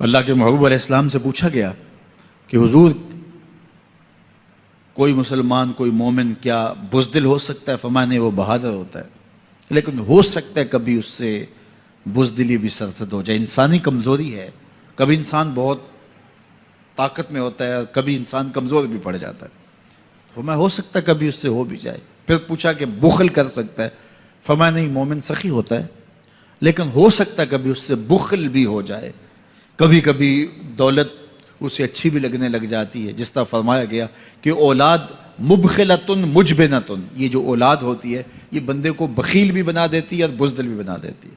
اللہ کے محبوب علیہ السلام سے پوچھا گیا کہ حضور کوئی مسلمان کوئی مومن کیا بزدل ہو سکتا ہے؟ فرمایا نہیں، وہ بہادر ہوتا ہے، لیکن ہو سکتا ہے کبھی اس سے بزدلی بھی سرزد ہو جائے، انسانی کمزوری ہے، کبھی انسان بہت طاقت میں ہوتا ہے اور کبھی انسان کمزور بھی پڑ جاتا ہے، فرمایا ہو سکتا ہے کبھی اس سے ہو بھی جائے۔ پھر پوچھا کہ بخل کر سکتا ہے؟ فرمایا نہیں، مومن سخی ہوتا ہے لیکن ہو سکتا ہے کبھی اس سے بخل بھی ہو جائے، کبھی کبھی دولت اسے اچھی بھی لگنے لگ جاتی ہے، جس طرح فرمایا گیا کہ اولاد مبخلتن مجبنتن، یہ جو اولاد ہوتی ہے یہ بندے کو بخیل بھی بنا دیتی ہے اور بزدل بھی بنا دیتی ہے۔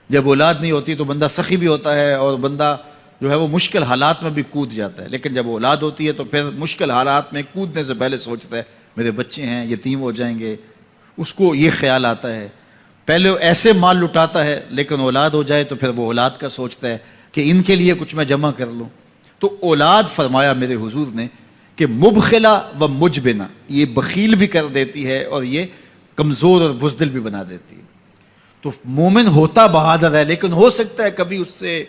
جب اولاد نہیں ہوتی تو بندہ سخی بھی ہوتا ہے اور بندہ جو ہے وہ مشکل حالات میں بھی کود جاتا ہے، لیکن جب اولاد ہوتی ہے تو پھر مشکل حالات میں کودنے سے پہلے سوچتا ہے میرے بچے ہیں یتیم ہو جائیں گے، اس کو یہ خیال آتا ہے، پہلے ایسے مال لٹاتا ہے لیکن اولاد ہو جائے تو پھر وہ اولاد کا سوچتا ہے کہ ان کے لیے کچھ میں جمع کر لوں۔ تو اولاد فرمایا میرے حضور نے کہ مبخلہ و مجبنہ، یہ بخیل بھی کر دیتی ہے اور یہ کمزور اور بزدل بھی بنا دیتی ہے۔ تو مومن ہوتا بہادر ہے لیکن ہو سکتا ہے کبھی اس سے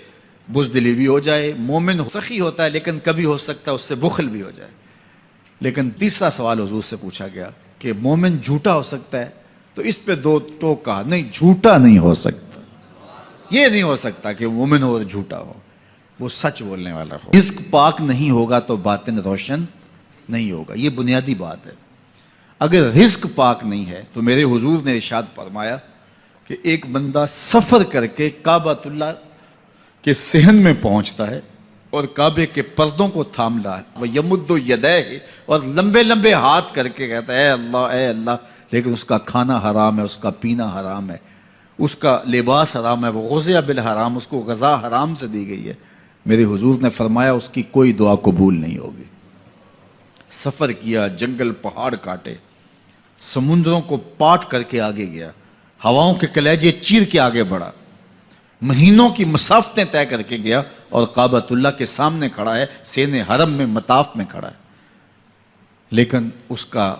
بزدلی بھی ہو جائے، مومن سخی ہوتا ہے لیکن کبھی ہو سکتا ہے اس سے بخل بھی ہو جائے۔ لیکن تیسرا سوال حضور سے پوچھا گیا کہ مومن جھوٹا ہو سکتا ہے؟ تو اس پہ دو ٹوک کہا، نہیں جھوٹا نہیں ہو سکتا، یہ نہیں ہو سکتا کہ مومن ہو اور جھوٹا ہو، وہ سچ بولنے والا ہو۔ رزق پاک نہیں ہوگا تو باطن روشن نہیں ہوگا، یہ بنیادی بات ہے۔ اگر رزق پاک نہیں ہے تو میرے حضور نے ارشاد فرمایا کہ ایک بندہ سفر کر کے کعبۃ اللہ کے صحن میں پہنچتا ہے اور کعبے کے پردوں کو تھام لا ہے، وہ یمد یدیہ، اور لمبے لمبے ہاتھ کر کے کہتا ہے اے اللہ اے اللہ، لیکن اس کا کھانا حرام ہے، اس کا پینا حرام ہے، اس کا لباس حرام ہے، وہ غزیہ بالحرام، اس کو غذا حرام سے دی گئی ہے۔ میرے حضور نے فرمایا اس کی کوئی دعا قبول نہیں ہوگی۔ سفر کیا، جنگل پہاڑ کاٹے، سمندروں کو پاٹ کر کے آگے گیا، ہواؤں کے کلیجے چیر کے آگے بڑھا، مہینوں کی مسافتیں طے کر کے گیا اور کعبۃ اللہ کے سامنے کھڑا ہے، سین حرم میں مطاف میں کھڑا ہے، لیکن اس کا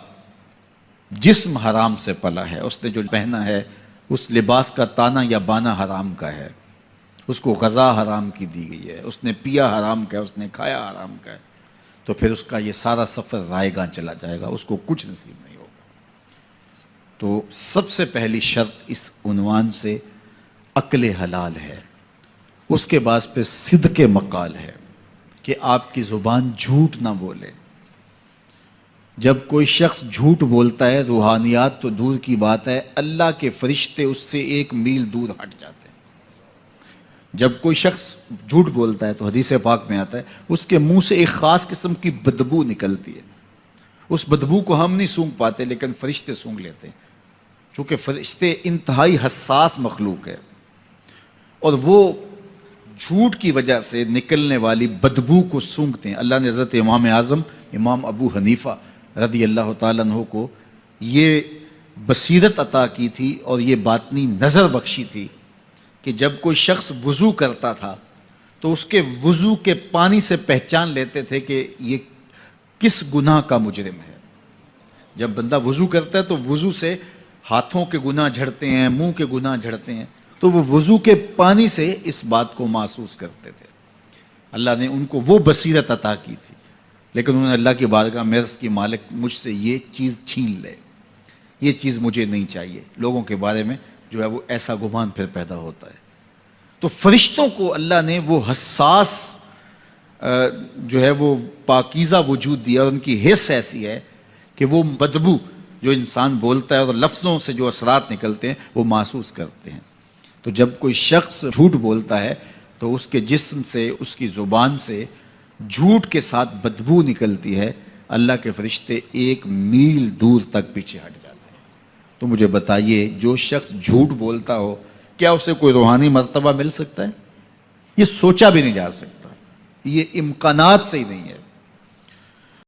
جسم حرام سے پلا ہے، اس نے جو پہنا ہے اس لباس کا تانا یا بانا حرام کا ہے، اس کو غذا حرام کی دی گئی ہے، اس نے پیا حرام کا ہے، اس نے کھایا حرام کا ہے، تو پھر اس کا یہ سارا سفر رائے گاں چلا جائے گا، اس کو کچھ نصیب نہیں ہوگا۔ تو سب سے پہلی شرط اس عنوان سے عقل حلال ہے، اس کے بعد پھر صدق مقال ہے کہ آپ کی زبان جھوٹ نہ بولے۔ جب کوئی شخص جھوٹ بولتا ہے روحانیات تو دور کی بات ہے، اللہ کے فرشتے اس سے 1 میل دور ہٹ جاتے ہیں۔ جب کوئی شخص جھوٹ بولتا ہے تو حدیث پاک میں آتا ہے اس کے منہ سے ایک خاص قسم کی بدبو نکلتی ہے، اس بدبو کو ہم نہیں سونگھ پاتے لیکن فرشتے سونگھ لیتے ہیں، چونکہ فرشتے انتہائی حساس مخلوق ہے، اور وہ جھوٹ کی وجہ سے نکلنے والی بدبو کو سونگھتے ہیں۔ اللہ نے حضرت امام اعظم امام ابو حنیفہ رضی اللہ تعالیٰ عنہ کو یہ بصیرت عطا کی تھی اور یہ باطنی نظر بخشی تھی کہ جب کوئی شخص وضو کرتا تھا تو اس کے وضو کے پانی سے پہچان لیتے تھے کہ یہ کس گناہ کا مجرم ہے۔ جب بندہ وضو کرتا ہے تو وضو سے ہاتھوں کے گناہ جھڑتے ہیں، منہ کے گناہ جھڑتے ہیں، تو وہ وضو کے پانی سے اس بات کو محسوس کرتے تھے۔ اللہ نے ان کو وہ بصیرت عطا کی تھی، لیکن انہوں نے اللہ کی بارگاہ میں عرض کی مالک مجھ سے یہ چیز چھین لے، یہ چیز مجھے نہیں چاہیے۔ لوگوں کے بارے میں جو ہے وہ ایسا گمان پھر پیدا ہوتا ہے۔ تو فرشتوں کو اللہ نے وہ حساس جو ہے وہ پاکیزہ وجود دیا، اور ان کی حس ایسی ہے کہ وہ بدبو جو انسان بولتا ہے اور لفظوں سے جو اثرات نکلتے ہیں وہ محسوس کرتے ہیں۔ تو جب کوئی شخص جھوٹ بولتا ہے تو اس کے جسم سے، اس کی زبان سے جھوٹ کے ساتھ بدبو نکلتی ہے، اللہ کے فرشتے 1 میل دور تک پیچھے ہٹ جاتے ہیں۔ تو مجھے بتائیے جو شخص جھوٹ بولتا ہو کیا اسے کوئی روحانی مرتبہ مل سکتا ہے؟ یہ سوچا بھی نہیں جا سکتا، یہ امکانات سے ہی نہیں ہے۔